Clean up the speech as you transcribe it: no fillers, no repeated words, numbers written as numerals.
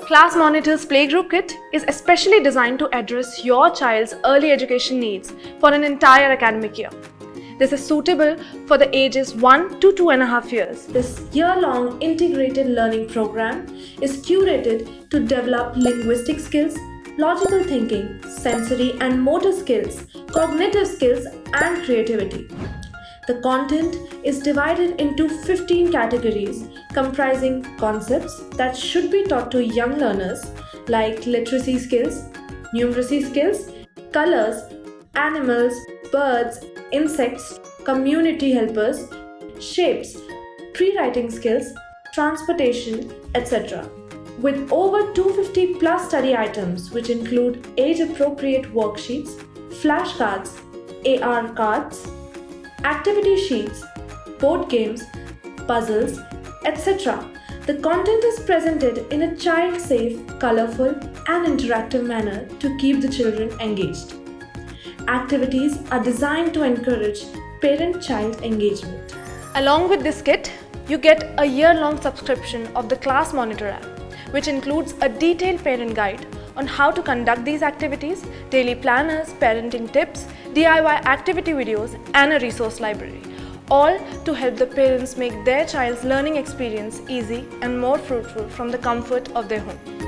ClassMonitor's Playgroup Kit is especially designed to address your child's early education needs for an entire academic year. This is suitable for the ages 1 to 2.5 years. This year-long integrated learning program is curated to develop linguistic skills, logical thinking, sensory and motor skills, cognitive skills, and creativity. The content is divided into 15 categories comprising concepts that should be taught to young learners like literacy skills, numeracy skills, colors, animals, birds, insects, community helpers, shapes, pre-writing skills, transportation, etc. With over 250 plus study items which include age-appropriate worksheets, flashcards, AR cards, activity sheets, board games, puzzles, etc. The content is presented in a child-safe, colorful and interactive manner to keep the children engaged. Activities are designed to encourage parent-child engagement. Along with this kit, you get a year-long subscription of the ClassMonitor app, which includes a detailed parent guide on how to conduct these activities, daily planners, parenting tips, DIY activity videos, and a resource library, all to help the parents make their child's learning experience easy and more fruitful from the comfort of their home.